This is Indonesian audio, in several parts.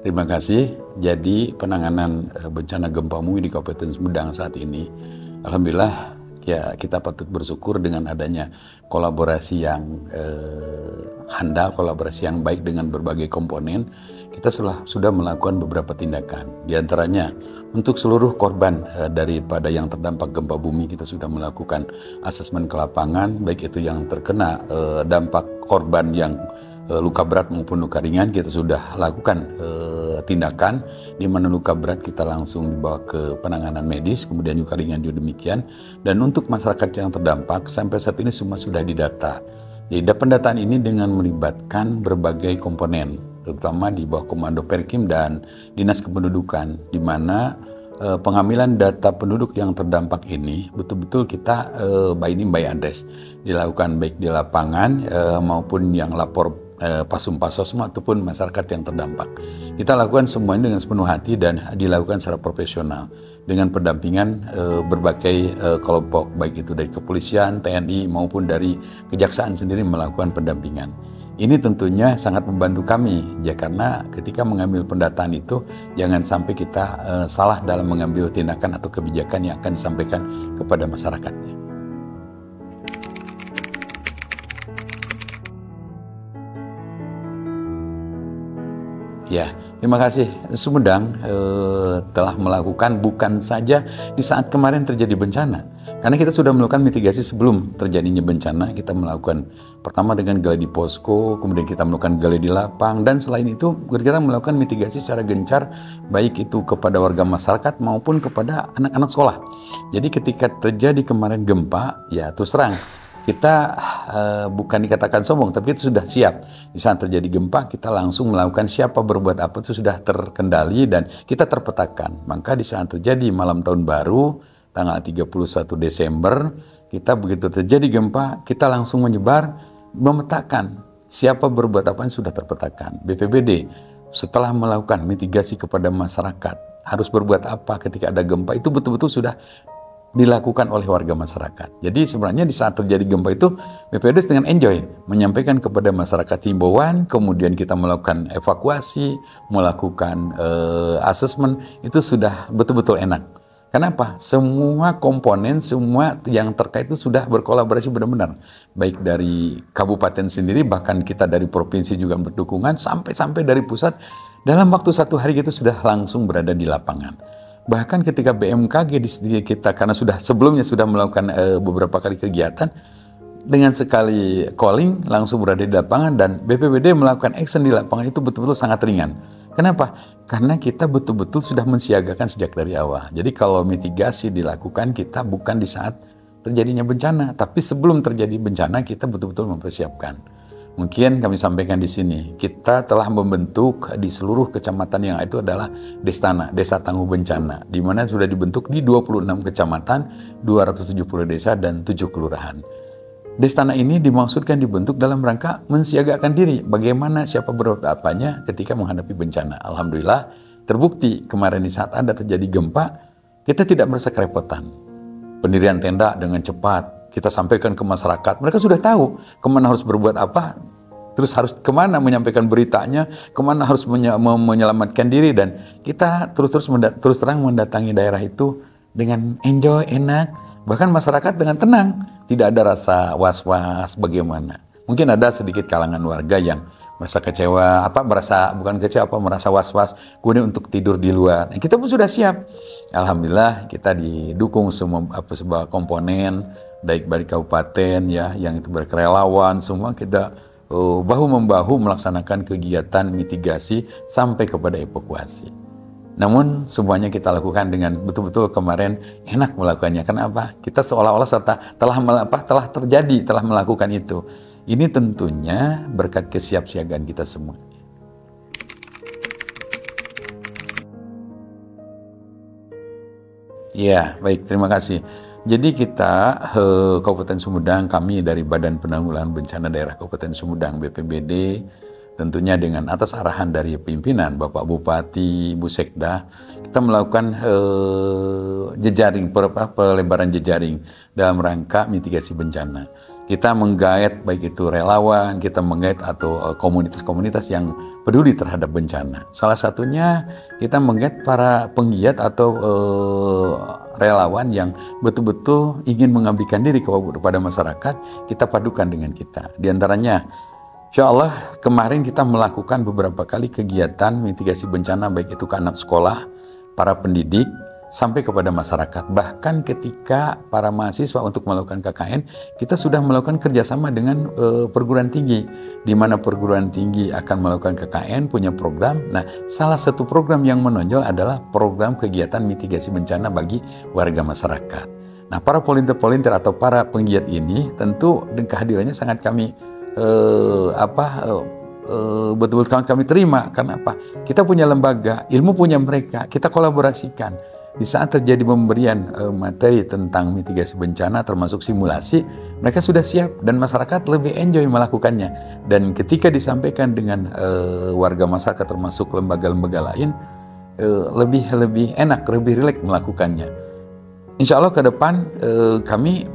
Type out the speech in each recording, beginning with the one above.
Terima kasih. Jadi penanganan bencana gempa bumi di Kabupaten Sumedang saat ini, alhamdulillah ya kita patut bersyukur dengan adanya kolaborasi yang handal, kolaborasi yang baik dengan berbagai komponen. Kita sudah melakukan beberapa tindakan. Di antaranya untuk seluruh korban daripada yang terdampak gempa bumi, kita sudah melakukan asesmen ke lapangan, baik itu yang terkena dampak korban yang luka berat maupun luka ringan. Kita sudah lakukan tindakan di mana luka berat kita langsung dibawa ke penanganan medis, kemudian luka ringan juga demikian. Dan untuk masyarakat yang terdampak sampai saat ini semua sudah didata. Jadi pendataan ini dengan melibatkan berbagai komponen, terutama di bawah Komando Perkim dan Dinas Kependudukan, di mana pengambilan data penduduk yang terdampak ini betul-betul kita by name by address dilakukan baik di lapangan maupun yang lapor Pasum Pasosma ataupun masyarakat yang terdampak. Kita lakukan semuanya dengan sepenuh hati dan dilakukan secara profesional dengan pendampingan berbagai kelompok, baik itu dari kepolisian, TNI maupun dari kejaksaan sendiri melakukan pendampingan. Ini tentunya sangat membantu kami ya, karena ketika mengambil pendataan itu jangan sampai kita salah dalam mengambil tindakan atau kebijakan yang akan disampaikan kepada masyarakatnya. Ya, terima kasih. Sumedang telah melakukan bukan saja di saat kemarin terjadi bencana, karena kita sudah melakukan mitigasi sebelum terjadinya bencana. Kita melakukan pertama dengan gali di posko, kemudian kita melakukan gali di lapang, dan selain itu kita melakukan mitigasi secara gencar, baik itu kepada warga masyarakat maupun kepada anak-anak sekolah. Jadi ketika terjadi kemarin gempa, ya terus terang kita bukan dikatakan sombong, tapi kita sudah siap. Di saat terjadi gempa, kita langsung melakukan siapa berbuat apa itu sudah terkendali dan kita terpetakan. Maka di saat terjadi malam tahun baru, tanggal 31 Desember, kita begitu terjadi gempa, kita langsung menyebar, memetakan siapa berbuat apa yang sudah terpetakan. BPBD setelah melakukan mitigasi kepada masyarakat, harus berbuat apa ketika ada gempa, itu betul-betul sudah dilakukan oleh warga masyarakat. Jadi sebenarnya di saat terjadi gempa itu BPBD dengan enjoy menyampaikan kepada masyarakat himbauan, kemudian kita melakukan evakuasi, melakukan asesmen, itu sudah betul-betul enak. Kenapa? Semua komponen, semua yang terkait itu sudah berkolaborasi benar-benar. Baik dari kabupaten sendiri, bahkan kita dari provinsi juga berdukungan, sampai dari pusat, dalam waktu 1 hari itu sudah langsung berada di lapangan. Bahkan ketika BMKG di sini kita, karena sebelumnya sudah melakukan beberapa kali kegiatan, dengan sekali calling langsung berada di lapangan, dan BPBD melakukan action di lapangan itu betul-betul sangat ringan. Kenapa? Karena kita betul-betul sudah mensiagakan sejak dari awal. Jadi kalau mitigasi dilakukan, kita bukan di saat terjadinya bencana, tapi sebelum terjadi bencana kita betul-betul mempersiapkan. Mungkin kami sampaikan di sini, kita telah membentuk di seluruh kecamatan yang itu adalah Destana, Desa Tangguh Bencana, di mana sudah dibentuk di 26 kecamatan, 270 desa, dan 7 kelurahan. Destana ini dimaksudkan dibentuk dalam rangka mensiagakan diri, bagaimana siapa berbuat apanya ketika menghadapi bencana. Alhamdulillah, terbukti kemarin di saat ada terjadi gempa, kita tidak merasa kerepotan. Pendirian tenda dengan cepat kita sampaikan ke masyarakat. Mereka sudah tahu kemana harus berbuat apa, terus harus kemana menyampaikan beritanya, kemana harus menyelamatkan diri, dan kita terus terang mendatangi daerah itu dengan enjoy, enak, bahkan masyarakat dengan tenang, tidak ada rasa was-was bagaimana. Mungkin ada sedikit kalangan warga yang merasa kecewa, merasa was-was, kemudian untuk tidur di luar. Nah, kita pun sudah siap. Alhamdulillah kita didukung semua sebuah komponen, baik dari kabupaten ya, yang itu berkerelawan, semua kita bahu-membahu melaksanakan kegiatan mitigasi sampai kepada evakuasi. Namun semuanya kita lakukan dengan betul-betul kemarin enak melakukannya. Kenapa? Kita seolah-olah telah melakukan itu. Ini tentunya berkat kesiapsiagaan kita semua. Ya, baik, terima kasih. Jadi kita Kabupaten Sumedang, kami dari Badan Penanggulangan Bencana Daerah Kabupaten Sumedang BPBD, tentunya dengan atas arahan dari pimpinan Bapak Bupati, Bu Sekda, kita melakukan pelebaran jejaring dalam rangka mitigasi bencana. Kita menggait baik itu relawan, kita menggait atau komunitas-komunitas yang peduli terhadap bencana. Salah satunya kita menggait para penggiat atau relawan yang betul-betul ingin mengabdikan diri kepada masyarakat, kita padukan dengan kita. Di antaranya, insya Allah kemarin kita melakukan beberapa kali kegiatan mitigasi bencana baik itu ke anak sekolah, para pendidik, sampai kepada masyarakat. Bahkan ketika para mahasiswa untuk melakukan KKN, kita sudah melakukan kerjasama dengan perguruan tinggi, di mana perguruan tinggi akan melakukan KKN, punya program. Nah, salah satu program yang menonjol adalah program kegiatan mitigasi bencana bagi warga masyarakat. Nah, para volunteer atau para penggiat ini tentu kehadirannya sangat kami betul-betul kami terima. Karena apa? Kita punya lembaga, ilmu punya mereka, kita kolaborasikan. Di saat terjadi pemberian materi tentang mitigasi bencana termasuk simulasi, mereka sudah siap dan masyarakat lebih enjoy melakukannya. Dan ketika disampaikan dengan warga masyarakat termasuk lembaga-lembaga lain, lebih enak, lebih rileks melakukannya. Insya Allah ke depan kami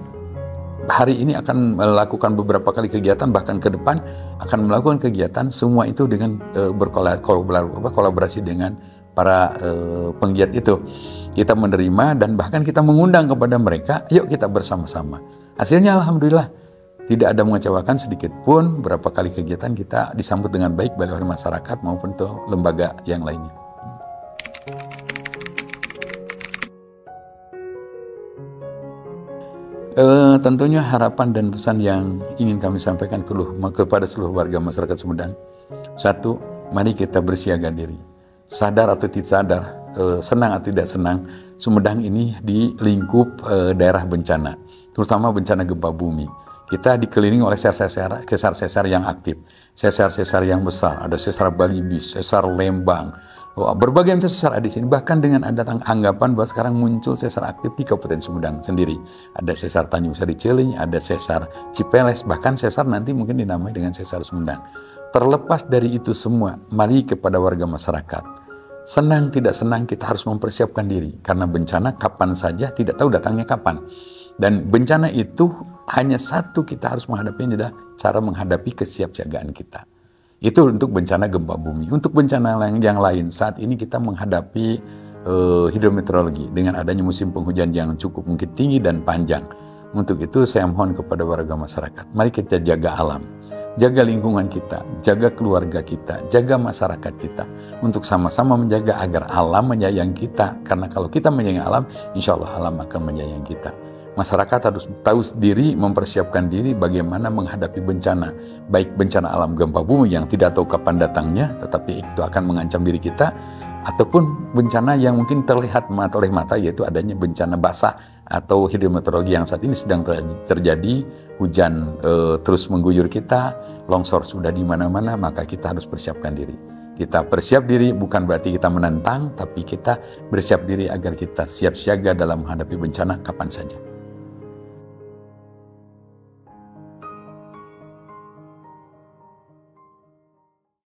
hari ini akan melakukan beberapa kali kegiatan, bahkan ke depan akan melakukan kegiatan semua itu dengan kolaborasi dengan para penggiat itu. Kita menerima dan bahkan kita mengundang kepada mereka, yuk kita bersama-sama. Hasilnya alhamdulillah tidak ada mengecewakan sedikit pun. Berapa kali kegiatan kita disambut dengan baik oleh masyarakat maupun lembaga yang lainnya. Tentunya harapan dan pesan yang ingin kami sampaikan kepada seluruh warga masyarakat Sumedang. Satu, mari kita bersiaga diri. Sadar atau tidak sadar, senang atau tidak senang, Sumedang ini di lingkup daerah bencana, terutama bencana gempa bumi. Kita dikelilingi oleh sesar-sesar yang aktif, sesar-sesar yang besar, ada sesar Balibis, sesar Lembang, berbagai macam sesar ada di sini. Bahkan dengan ada anggapan bahwa sekarang muncul sesar aktif di Kabupaten Sumedang sendiri. Ada sesar Tanjung Sari Cileunyi, ada sesar Cipeles, bahkan sesar nanti mungkin dinamai dengan sesar Sumedang. Terlepas dari itu semua, mari kepada warga masyarakat. Senang tidak senang kita harus mempersiapkan diri. Karena bencana kapan saja, tidak tahu datangnya kapan. Dan bencana itu hanya satu kita harus menghadapinya, adalah cara menghadapi kesiapsiagaan kita. Itu untuk bencana gempa bumi. Untuk bencana yang lain, saat ini kita menghadapi hidrometeorologi dengan adanya musim penghujan yang cukup mungkin tinggi dan panjang. Untuk itu saya mohon kepada warga masyarakat, mari kita jaga alam. Jaga lingkungan kita, jaga keluarga kita, jaga masyarakat kita. Untuk sama-sama menjaga agar alam menyayangi kita. Karena kalau kita menyayangi alam, insya Allah alam akan menyayangi kita. Masyarakat harus tahu diri, mempersiapkan diri bagaimana menghadapi bencana. Baik bencana alam gempa bumi yang tidak tahu kapan datangnya, tetapi itu akan mengancam diri kita. Ataupun bencana yang mungkin terlihat oleh mata, yaitu adanya bencana basah atau hidrometeorologi yang saat ini sedang terjadi. Hujan terus mengguyur kita, longsor sudah di mana-mana, maka kita harus persiapkan diri. Kita bersiap diri bukan berarti kita menentang, tapi kita bersiap diri agar kita siap siaga dalam menghadapi bencana kapan saja.